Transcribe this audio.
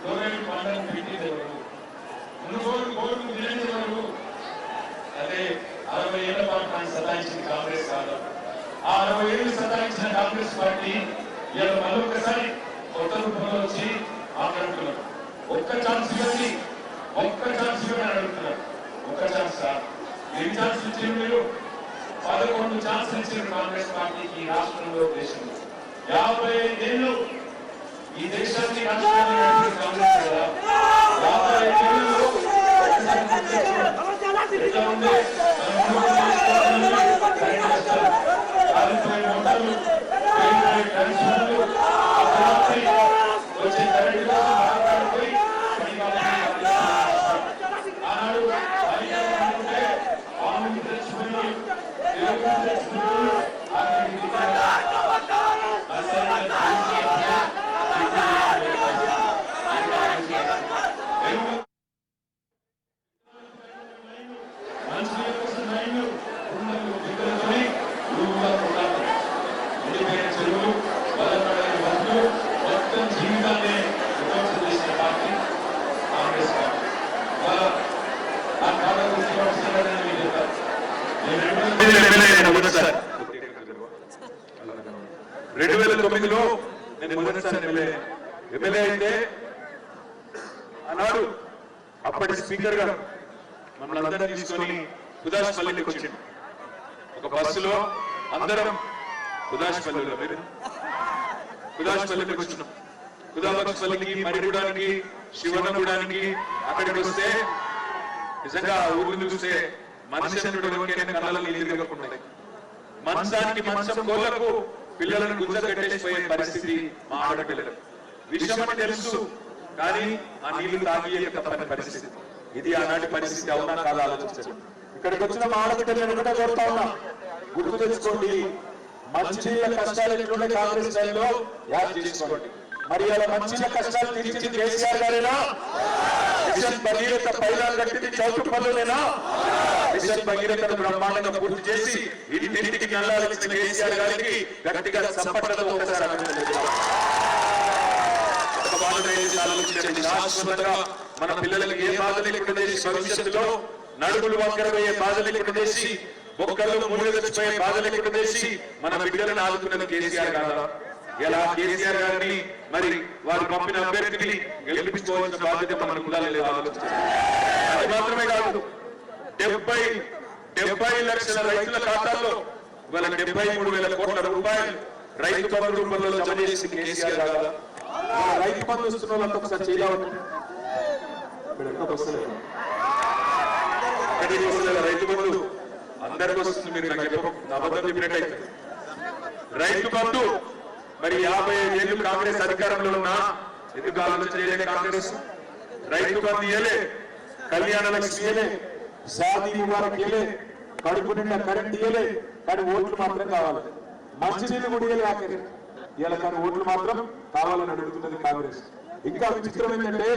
గోరేడు పంటను పెట్టేదెవరు, మునుగోడు గోడు నిలదెవరు? అదే 60 ఏళ్ల పాటు నాకు సతాయించింది కాంగ్రెస్ కాదు. ఆ 60 ఏళ్ళు సతాయించిన కాంగ్రెస్ పార్టీ ఇలా మరొకసారి కొత్త రూపంలో వచ్చి ఆకడుతున్నారు. ఒక్క ఛాన్స్ ఇవ్వండి, ఒక్క ఛాన్స్ ఇవ్వని అడుగుతున్నారు. ఒక్క ఛాన్స్ సార్, ఎన్ని ఛాన్స్ ఇచ్చారు మీరు? 11 ఛాన్స్ ఇచ్చారు కాంగ్రెస్ పార్టీకి ఈ రాష్ట్రంలో, దేశంలో. 55 ఏళ్ళు ఈ దేశాన్ని రాష్ట్రాన్ని కాంగ్రెస్ కదా. 55 ఏళ్ళు ఎట్లా ఉండే వచ్చే కరెంట్ కోసం మాట్లాడిపోయి ఆనాడు అనుకుంటే పాము తెచ్చుకుని జీవితాన్ని విధ్వంసం చేసిన పార్టీ కాంగ్రెస్ పార్టీ. ఆ కాలం రెండు 2009లో నేను మొదటిసారి ఎమ్మెల్యే అయితే ఆనాడు అప్పటి స్పీకర్ గారు మమ్మల్ని అందరినీ తీసుకొని కుదాష్పల్లికి వచ్చింది. ఒక బస్సులో అందరం కుదాష్పల్లికి వచ్చినాం. కుదాష్పల్లికి, మరిగూడానికి, శివనగూడానికి అక్కడికి వస్తే నిజంగా ఊరిని చూస్తే మనిషి కళ్ళలో నీళ్ళు తిరగకుండా, మంచానికి మంచం కోళ్లకు పిల్లలను గుంజగట్టేసిపోయే పరిస్థితి మా ఆడపిల్లలు. విషయం అని తెలుసు కానీ ఆ నీళ్లు తాగి తప్పని పరిస్థితి. ఇది ఆనాటి పరిస్థితి. అవునా కాదా ఆలోచించారు. ఇక్కడికి వచ్చిన మా ఆడపిల్లలు ఒకటే కోరుతా ఉన్నా, గుర్తు తెచ్చుకోండి. మంచినీళ్ళ కష్టాలు ఎట్లుండే కాంగ్రెస్ టైంలో యాడ్ చేసుకోండి. మరి అలా మంచినీళ్ళ కష్టాలు తీర్చింది కేసీఆర్ గారేనా? మిషన్ భగీరథ పైలాలు కట్టింది చౌటుపల్లినేనా? మిషన్ భగీరథను బ్రహ్మాండంగా పూర్తి చేసి ఇంటింటికి నల్లాలిచ్చిన కేసీఆర్ గారికి గట్టిగా చప్పట్లతో ఒకసారి శాశ్వతంగా మన పిల్లలకి ఏ బాధ లేకుండా చేసి, భవిష్యత్తులో నడుగులు వంకరపోయే బాధ లేకుండా చేసి, బొక్కలు ముళ్ళు తెచ్చిపోయే బాధ లేకుండా చేసి మన బిడ్డలను ఆదుకున్నది కేసీఆర్ గారు. ఇలా కేసీఆర్ గారిని మరి వారు పంపిన అభ్యర్థిని గెలిపించుకోవాల్సిన బాధ్యత మనకు ఉండాలి. అది మాత్రమే కాదు, 70 లక్షల రైతుల ఖాతాల్లో ఇవాళ 73,000 కోట్ల రూపాయలు రైతు బంధు రూపంలో జమ చేసి కేసీఆర్ గారు. రైతు బంధు వస్తున్న వాళ్ళంతా ఒకసారి చేయాలి. రైతు బంధు అందరికీ వస్తుంది. మీరు నాకు అబద్ధం చెప్పినట్టయితే రైతు బంధు మరి 55 ఏళ్ళు కాంగ్రెస్ అధికారంలో ఉన్నా ఎందుకు ఆలోచన చేయలే కాంగ్రెస్? రైతు బంధు ఇయ్యలే, కళ్యాణ లక్ష్మి ఇయ్యలే, షాదీ ముబారక్ ఇయ్యలే, కడుపు నిండా కరెంట్ ఇయ్యలే. కానీ ఓట్లు మాత్రం కావాలి. మంచినీళ్ళు కూడా ఇయ్యలే ఆఖరి. ఇలా కానీ ఓట్లు మాత్రం కావాలని అడుగుతున్నది కాంగ్రెస్. ఇంకా విచిత్రం ఏంటంటే